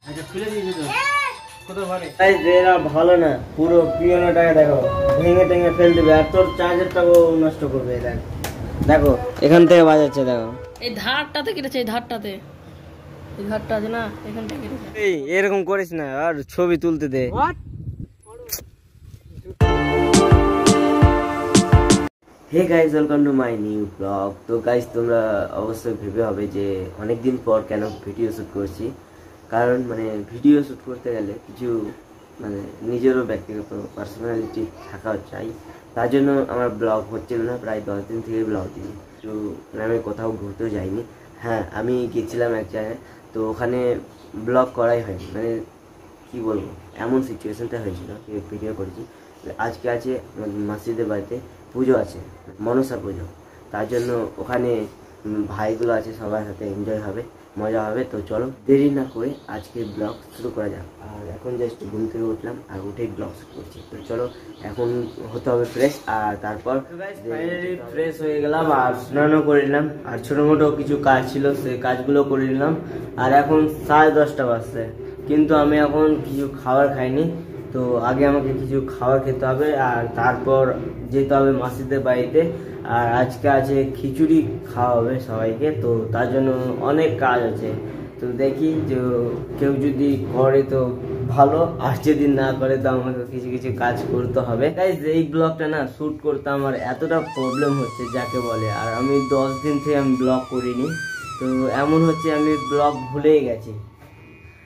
আচ্ছা খুলে দিয়েছি তো কত ভালো গাইস এরা ভালো না পুরো পিয়ানোটাকে দেখো ভেঙে টেঙে ফেল দিবে আর তোর চার্জারটাও নষ্ট করবে দেখ দেখো এখান থেকে বাজাচ্ছে দেখো এই ধারটাতে কেটেছে এই ধারটাতে এই ধারটা আছে না এখানটা কেটেছে এই এরকম করিস না আর ছবি তুলতে দে hey guys welcome to my new vlog. তো গাইস তোমরা অবশ্যই ভেবে হবে যে অনেকদিন পর কেন ভিডিও শ্যুট করছি, কারণ মানে ভিডিও শ্যুট করতে গেলে কিছু মানে নিজেরও ব্যক্তিগত পার্সোনালিটি থাকা চাই, তার জন্য আমার ব্লগ হচ্ছিল না প্রায় 10 দিন থেকে ব্লগ দিই। তো আমি কোথাও ঘুরতেও যাইনি। হ্যাঁ আমি গেছিলাম এক জায়গায়, তো ওখানে ব্লগ করাই হয়নি, মানে কি বলবো এমন সিচুয়েশনটা হয়েছিল ভিডিও করেছি। আজকে আছে মাসিদের বাড়িতে পুজো আছে, মনসা পুজো, তার জন্য ওখানে ভাইগুলো আছে, সবার সাথে এনজয় হবে, মজা হবে। তো চলো দেরি না করে আজকে ব্লগ শুরু করা যাক। আর এখন জাস্ট ঘুম থেকে উঠলাম আর উঠেই ব্লগ শুরু করছি। তো চলো এখন হতে হবে ফ্রেশ, আর তারপর ফাইনালি ফ্রেশ হয়ে গেলাম আর স্নানও করে নিলাম, আর ছোটো মোটো কিছু কাজ ছিল সেই কাজগুলো করে নিলাম। আর এখন 10:30 বাজছে, কিন্তু আমি এখন কিছু খাবার খাইনি। তো আগে আমাকে কিছু খাবার খেতে হবে আর তারপর যেতে হবে মাসিদের বাড়িতে। আর আজকে আছে খিচুড়ি খাওয়া হবে সবাইকে, তো তার জন্য অনেক কাজ আছে। তো দেখি যে কেউ যদি করে তো ভালো, আর যদি না করে তো আমাকে কিছু কিছু কাজ করতে হবে। গাইস এই ব্লগটা না শ্যুট করতে আমার এতটা প্রবলেম হচ্ছে যাকে বলে, আর আমি 10 দিন থেকে আমি ব্লগ করিনি। তো এমন হচ্ছে আমি ব্লগ ভুলেই গেছি।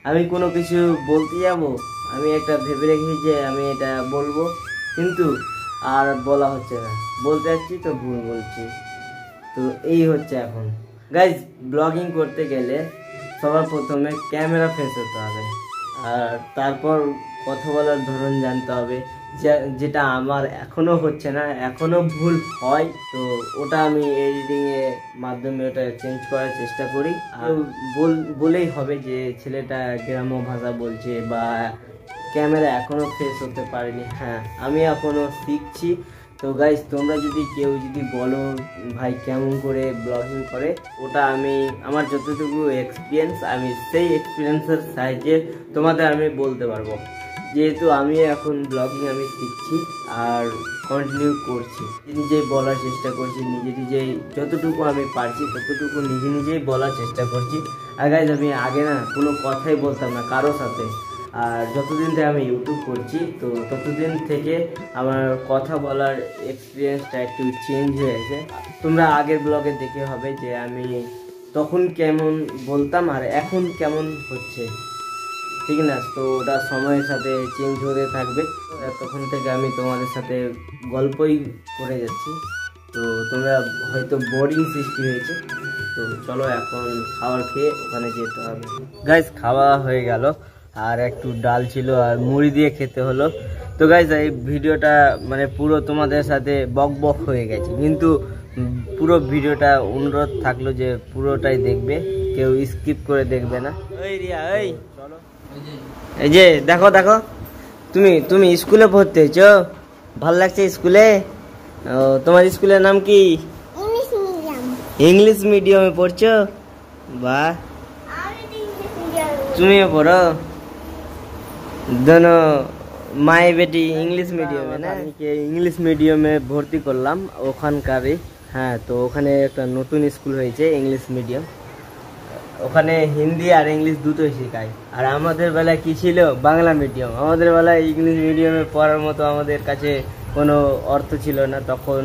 আমি কোনো কিছু বলতে যাব, আমি একটা ভেবে রেখেছি যে আমি এটা বলবো, কিন্তু আর বলা হচ্ছে না, বলতে যাচ্ছি তো ভুল বলছি। তো এই হচ্ছে এখন গাইজ ব্লগিং করতে গেলে সবার প্রথমে ক্যামেরা ফেস হতে হবে, আর তারপর কথা বলার ধরন জানতে হবে, যেটা আমার এখনো হচ্ছে না, এখনো ভুল হয়। তো ওটা আমি এডিটিংয়ের মাধ্যমে ওটা চেঞ্জ করার চেষ্টা করি। আর বলেই হবে যে ছেলেটা গ্রাম্য ভাষা বলছে বা ক্যামেরা এখনো ফেস হতে পারেনি। হ্যাঁ আমি এখনো শিখছি। তো গাইস তোমরা যদি কেউ যদি বলো ভাই কেমন করে ব্লগিং করে, ওটা আমি আমার যতটুকু এক্সপিরিয়েন্স আমি সেই এক্সপিরিয়েন্সের সাহায্যে তোমাদের আমি বলতে পারবো, যেহেতু আমি এখন ব্লগিং আমি শিখছি আর কন্টিনিউ করছি, নিজেই বলার চেষ্টা করছি, নিজেই যতটুকু আমি পারছি ততটুকু নিজেই বলার চেষ্টা করছি। আর গাইস আমি আগে না কোনো কথাই বলতাম না কারোর সাথে, আর যতদিন থেকে আমি ইউটিউব করছি তো ততদিন থেকে আমার কথা বলার এক্সপিরিয়েন্সটা একটু চেঞ্জ হয়েছে। তোমরা আগের ব্লগে দেখে হবে যে আমি তখন কেমন বলতাম আর এখন কেমন হচ্ছে, ঠিক না? তো ওটা সময়ের সাথে চেঞ্জ হতে থাকবে। তখন থেকে আমি তোমাদের সাথে গল্পই করে যাচ্ছি, তো তোমরা হয়তো বোরিং সৃষ্টি হয়েছে। তো চলো এখন খাবার খেয়ে ওখানে যেতে হবে। গাইস খাওয়া হয়ে গেল, আর একটু ডাল ছিল আর মুড়ি দিয়ে খেতে হলো। তো গাইস এই ভিডিওটা মানে পুরো তোমাদের সাথে বক হয়ে গেছে, কিন্তু পুরো ভিডিওটা অনুরোধ থাকলো যে পুরোটাই দেখবে, কেউ স্কিপ করে দেখবে না। ওই রিয়া ওই চলো, এই যে দেখো তুমি স্কুলে ভর্তি হয়েছো, ভাল লাগছে স্কুলে? ও তোমার স্কুলের নাম কি? ইংলিশ মিডিয়ামে পড়ছো? বাহ, তুমিও পড়ো? दोनों माए बेटी इंग्लिश मीडियम है ना, इंग्लिश मीडियम में भर्ती করলাম ওখানকারই। হ্যাঁ তো ওখানে একটা নতুন স্কুল হয়েছে ইংলিশ মিডিয়াম, ওখানে হিন্দি আর ইংলিশ দুটোই শেখায়। আর আমাদের বেলায় কি ছিল? বাংলা মিডিয়াম। আমাদের বেলায় ইংলিশ মিডিয়ামে পড়ার মতো আমাদের কাছে কোনো অর্থ ছিল না তখন,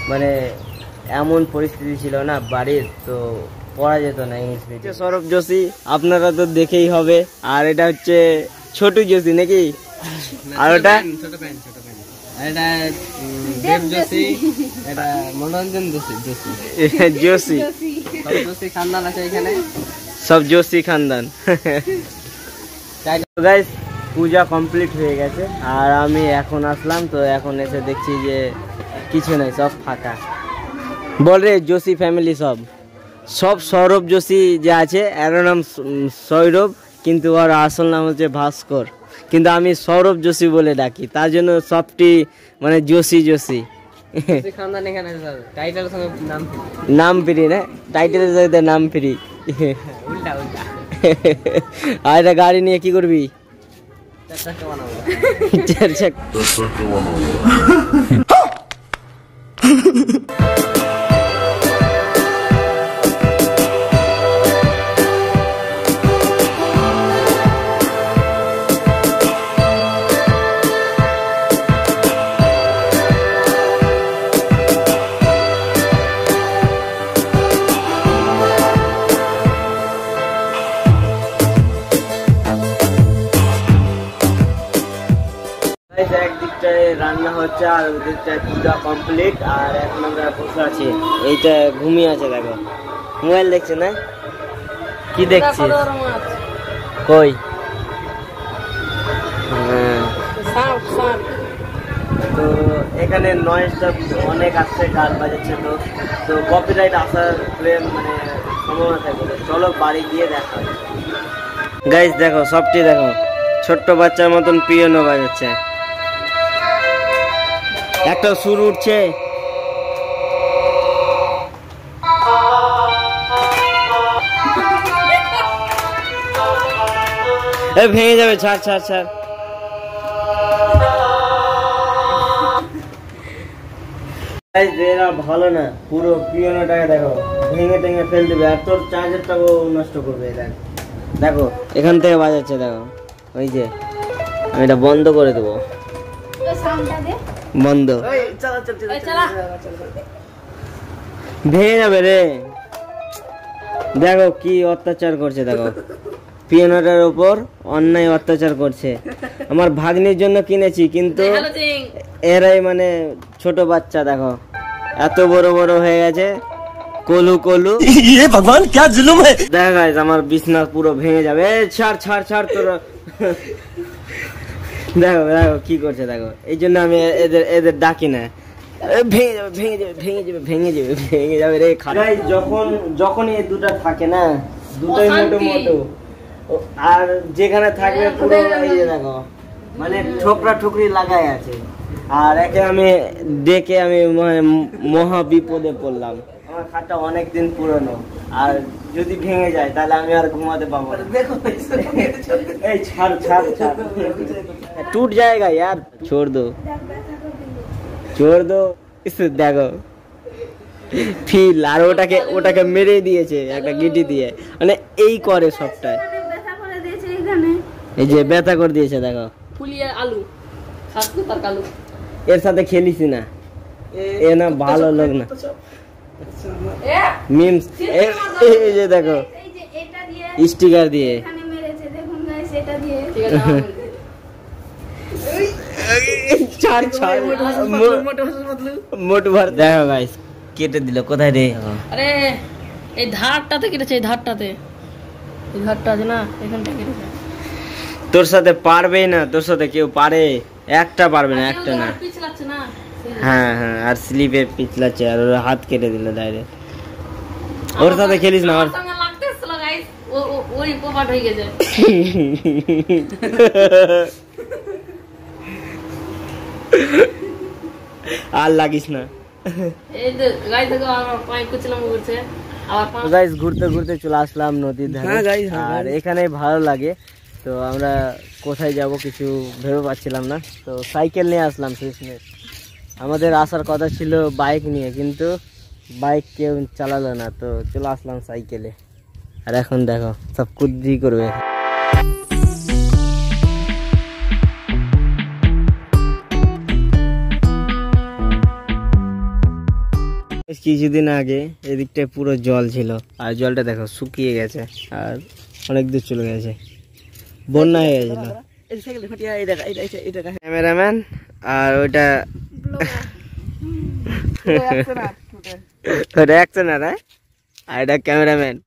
মানে এমন পরিস্থিতি ছিল না বাড়ির, তো পড়া যেত না ইংলিশ মিডিয়াম। সৌরভ যোশী আপনারা তো দেখেই হবে, আর এটা হচ্ছে ছোটু যোশী নাকি? আর ওটা ছোট প্যান, এটা দেব যোশী, এটা মনোরঞ্জন যোশী। যোশী খানদান আছে এখানে, সব যোশী খানদান। গাইস পূজা কমপ্লিট হয়ে গেছে আর আমি এখন আসলাম, তো এখন এসে দেখছি যে কিছু নাই, সব ফাঁকা। বল রে যোশী ফ্যামিলি সব সৌরভ যোশী যে আছে এর নাম সৌরভ, কিন্তু ওর আসল নাম হচ্ছে ভাস্কর, কিন্তু আমি সৌরভ যোশী বলে ডাকি, তার জন্য সবটি মানে যোশী নাম ফ্রি না, টাইটেলের সাথে নাম ফ্রি, উল্টা আর এটা গাড়ি নিয়ে কি করবি? চার চাকা একদিকটায় রান্না হচ্ছে আর ওদিকটায় পুজো কমপ্লিট। আর এখন আমরা বসে আছি, এইটা ঘুমিয়ে আছে। দেখো মোবাইল দেখছে না? কি দেখছিস? কই? তো এখানে নয়েজটা অনেক আসছে, গান বাজাচ্ছে, তো কপিরাইট আসার মানে সম্ভাবনা থাকে। চলো বাড়ি গিয়ে দেখা। গাইস দেখো, সবটি দেখো, ছোট্ট বাচ্চার মতন পিয়ানো বাজাচ্ছে। একটা সুর উঠছে। ভেঙে যাবে, ছাড় ছাড় ছাড়। ভালো না, পুরো পিয়ানোটাকে দেখো ভেঙে টেঙে ফেল দেবে। আর তোর চার্জারটাও নষ্ট করবে। দেখো এখান থেকে বাজাচ্ছে, দেখো ওই যে। আমি এটা বন্ধ করে দেবো, বন্ধ। ভেঙে যাবে রে। দেখো কি অত্যাচার করছে, দেখো পিয়ানোটার উপর অন্যায় অত্যাচার করছে। আমার ভাগ্নির জন্য কিনেছি, কিন্তু এরাই মানে ছোট বাচ্চা, দেখো এত বড় বড় হয়ে গেছে, কলু কলু। ভগবান কি জুলুম है। দেখো গাইস, আমার বিছনা পুরো ভেঙে যাবে। ছাড় ছাড় ছাড় তোরা। দেখো দেখো কি করছে, দেখো। এই জন্য আমি এদের ডাকি না। ভেঙে যাবে ভেঙে যাবে ভেঙে যাবে ভেঙে যাবে ভেঙে যাবে রে। যখন এই দুটা থাকে না, দুটোই মোটো মোটো, আর যেখানে থাকবে পুরো এই যে দেখো মানে ঠোকরা ঠুকরি লাগাই আছে। আর একে আমি ডেকে আমি মহা বিপদে পড়লাম। আমার খাটটা অনেকদিন পুরনো, আর যদি ভেঙে যায় তাহলে আমি আর ঘুমাতে পাবো না। এই ছাড় ছাড় ছাড়, टूट जाएगा यार, छोड़ दो छोड़ दो। দেখো ফিল, আর ওটাকে মেরে দিয়েছে একটা গিটি দিয়ে, মানে এই করে সবটাই। এই যে ব্যথা করে দিয়েছে, দেখো ফুলিয়ে আলু আলু। এর সাথে খেলিস না, এ না ভালো লোক না। মিমস এই যে দেখো স্টিকার দিয়ে। মোট ভর দেখো গাইস, কেটে দিল। কোথায় রে? আরে এই ধারটাতে কেটেছে, এই ধারটাতে, এই ধারটা আছে না, এখানটা কেটেছে। তোর সাথে পারবেই না, তোর সাথে কেউ পারে? একটা পারবে না, একটা না। পিছলাচ্ছে না। হ্যাঁ হ্যাঁ, আর স্লিপে পিছলাচ্ছে, আর ওর হাত কেটে দিল ডাইরেক্ট। ওর সাথে খেলিস না। আমার সঙ্গে লাগতেছিল গাইস, ওই পোপাট হয়ে গেছে। আর লাগিস না। এই যে গাইস দেখো, আমার পায়ে কুচলাম করছে। আবার গাইস ঘুরতে ঘুরতে চলে আসলাম নদীর ধারে। আর এখানে ভালো লাগে। তো আমরা কোথায় যাব কিছু ভেবে পাচ্ছিলাম না, তো সাইকেল নিয়ে আসলাম শেষমেশ। আমাদের আসার কথা ছিল বাইক নিয়ে, কিন্তু বাইক কেউ চালালো না, তো চলে আসলাম সাইকেলে। আর এখন দেখো সব কুদ্রি করবে। কিছুদিন আগে এদিকটায় পুরো জল ছিল, আর জলটা দেখো শুকিয়ে গেছে, আর অনেক দূর চলে গেছে, বন্যা হয়ে গেছিল। ক্যামেরাম্যান আর ওইটা অ্যাকশনার, আর এটা ক্যামেরাম্যান।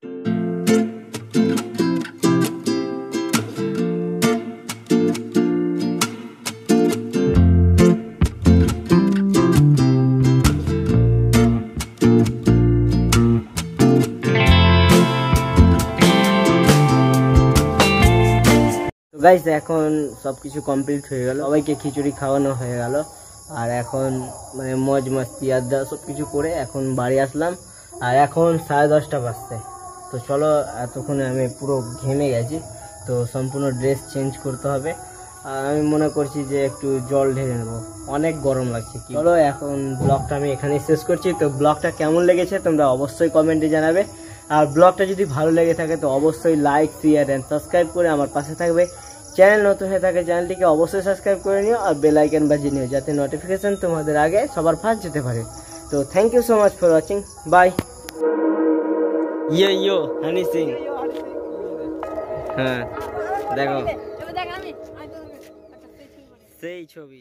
গাইস এখন সবকিছু কমপ্লিট হয়ে গেল, সবাইকে খিচুড়ি খাওয়ানো হয়ে গেল। আর এখন মানে মজ মাস্তি আড্ডা সবকিছু করে এখন বাড়ি আসলাম। আর এখন 10:30 বাজছে। তো চলো, এতক্ষণে আমি পুরো ঘেমে গেছি, তো সম্পূর্ণ ড্রেস চেঞ্জ করতে হবে। আর আমি মনে করছি যে একটু জল ঢেলে নেবো, অনেক গরম লাগছে। চলো এখন ব্লগটা আমি এখানেই শেষ করছি। তো ব্লগটা কেমন লেগেছে তোমরা অবশ্যই কমেন্টে জানাবে। আর ব্লগটা যদি ভালো লেগে থাকে তো অবশ্যই লাইক, শেয়ার অ্যান্ড সাবস্ক্রাইব করে আমার পাশে থাকবে। চ্যানেল নতুন হয়ে থাকে চ্যানেলটিকে অবশ্যই সাবস্ক্রাইব করে নিও আর বেল আইকন বাজিয়ে নিও, যাতে নোটিফিকেশন তোমাদের আগে সবার ফার্স্ট যেতে পারে। তো thank you so much for watching, bye. Yo Honey Singh, হ্যাঁ দেখো সেই ছবি।